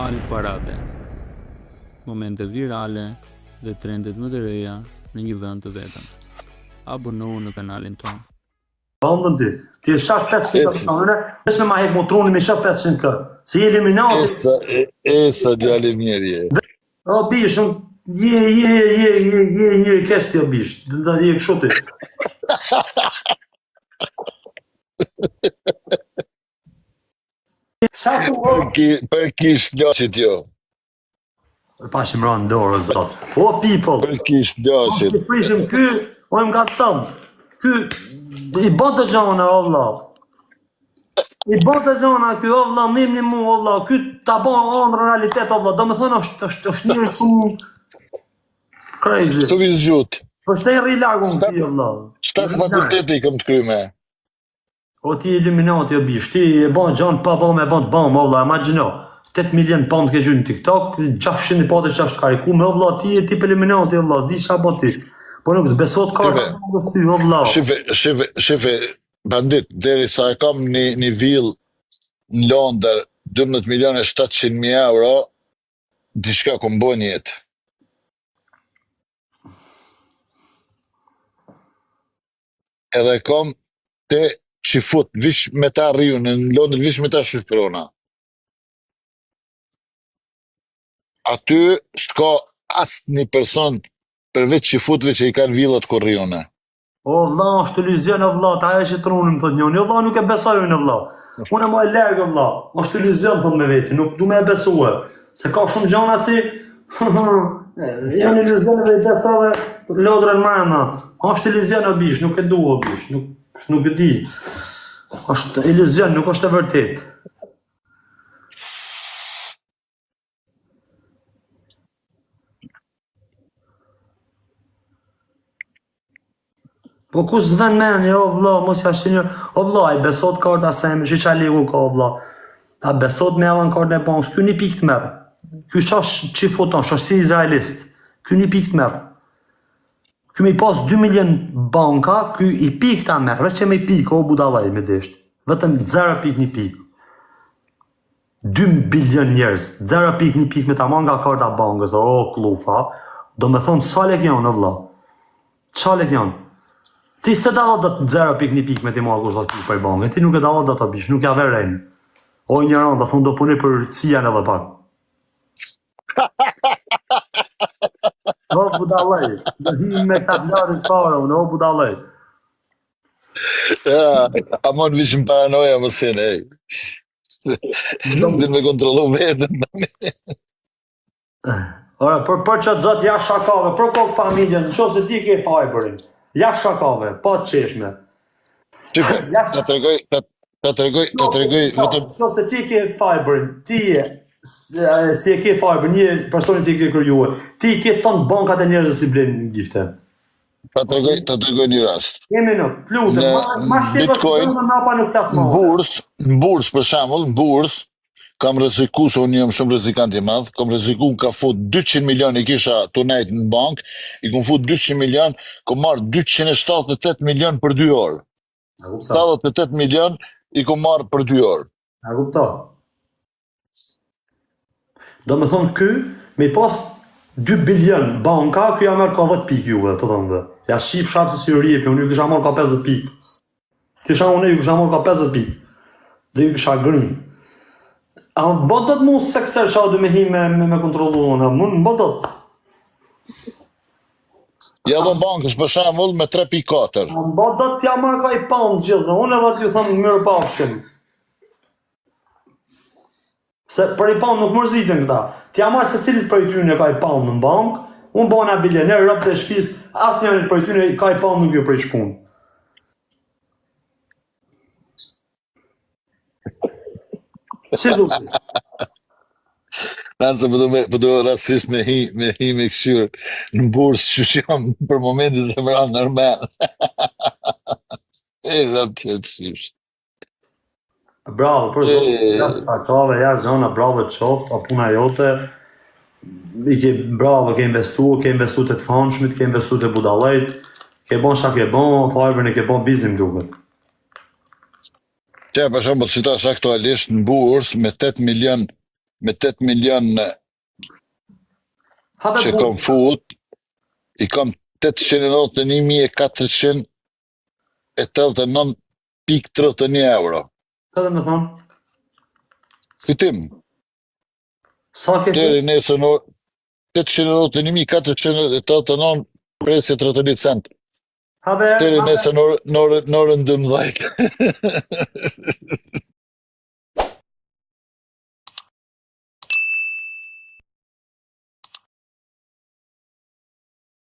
Al parave, momente virale dhe trendet më të reja në një vend të vetëm. Abonohu në kanalin tonë. Bandën ti e shash 500 personë, veç me ma hek motroni me shash 500 kë. Se je eliminati. Esa djali mirë je. O bish, je njëri kesh ti o bish. Do je kështu ti. Sa tu Për kish lashit jo. Pashim ranë dorë, zot. O people, Për kish lashit. të prishim ky, o më ka thëmë. Ky, i bën të gjana, o vlla. I bën të gjana ky, o vlla, mimni mu, o vlla. Ky ta bën në realitet, o vlla. Do me thënë, është njëri shumë crazy. Su vi zgjut. Po shte rri largun ti, o vlla. 7 fakultete i kam të kryme. O ti eliminati, o bish. Ti e bën gjanë pa bën me bën të bën, o vlla. Imagjino. 8 milion pound ke gjynë në TikTok, 600 i pate që është kariku me, o vlla, ti e tip eliminati, o vlla, s'di qa bën ti. Po nuk të besot ka të ty, o vlla. Shife, bandit, deri sa e kam një vill në Londër, 12.700.000 euro, diçka ku më bën jetë. Edhe kam te qifut, vish me ta rriu, në Londër vish me ta shqyrona. Aty s'ka asë një person përveç qifutve që i kanë villat ku rriune. O vlla, është iluzion o vlla, ta e që trunim thot njoni, o vlla nuk e besojnë o vlla. Unë e më e lërgë o vlla, është iluzion thot me veti, nuk du me e besue. Se ka shumë gjana si, janë iluzion dhe i besa dhe lodrën mrena. është iluzion o bish, nuk e du o bish, nuk e di. është iluzion, nuk është e vërtet. Po ku s'ven meni, o vlla, mos jashin një, o vlla, i besot karta seme, shi qa ligu ka, o vlla. Ta besot me edhe në kartën e bankës, kjo një pik të merë. Kjo shash që foton, shash si izraelist. Kjo një pik të merë. Kjo me i pas 2 milion banka, kjo i pik të merë, veç që me i pik, o budalaj me desht. Vetëm 0.1 pik. 2 bilion njerëz, 0.1 pik me ta marrë nga karta bankës, o klufa. Do me thonë, sa lek janë, o vlla. Qa lek janë? Ti se da do të 0.1 pik me ti marrë kush do të pik për bankë, ti nuk e da do të bish, nuk ja verejnë. O një randa, thonë do puni për cijan edhe pak. O budalej, do him me tablarit fare, o budalej. A mon vish më paranoja më sene, ej. S'din me kontrolu vetën. Ora, për që të zot jashtë shakave, për kokë familjen, në qofë se ti ke fajberin, jashtë shakave, pa të qeshme. Qife, ta tregoj, vetëm... Qofë se ti ke fajberin, ti si e ke fajberin, një personi si e ke kërjuhe, ti ke tonë bankat e njerëzë si blenë në gifte. Ta tregoj një rast. Kemi në, plutëm, ma shtiko Bitcoin, në napa në klasë ma. në burs, për shembull, në burs, kam rreziku, se unë jam shumë rrezikant i madh, kam rreziku, ka fut 200 milion i kisha tunajt në bank, i kom fut 200 milion, kom marrë 278 milion për 2 orë. 78 milion i kom marrë për 2 orë. A kupto? Do me thonë ky, me pas 2 bilion banka, ky ja merë ka 10 pik juve, të thonë dhe. Ja shif shapë se si ju rjepi, unë ju kisha marrë ka 50 pik. Kisha unë ju kisha marrë ka 50 pik. Dhe ju kisha grin. A më bëdot mu sekser qa du me hi me kontrolu unë, më bëdot. Ja dhe bankës, për shembull, me 3.4. A më bëdot t'ja marrë ka i pound gjithë, unë edhe t'ju thëmë mirë pafshim. Se për i pound nuk mërzitën këta. T'ja marrë se cilit për i tyne ka i pound në bank, unë bëna bilioner, rëpë të shpis, asë njërit për i tyne ka i pound nuk ju për i shpun. Si duke? Nëse përdo rasisht me hi me këshyrë në bursë që jam për momentin se më ranë normal. E rëmë tjetë shish. Bravo, për zotë, jashtë shakave, jashtë zona, bravo të qoftë, a puna jote, bravo, ke investu të të famshmit, ke investu të budalajt, ke bon shak e bon, fajbër në ke bon biznim duket. Që për shembull, si tash aktualisht në bursë me 8 milion me 8 milion Habe që kam fut, i kam 891.489.31 euro. Çfarë do të thonë? Fitim, Sa ke deri nesër në 891.489 presje 30 cent. Habe Deri nesër në orën 12.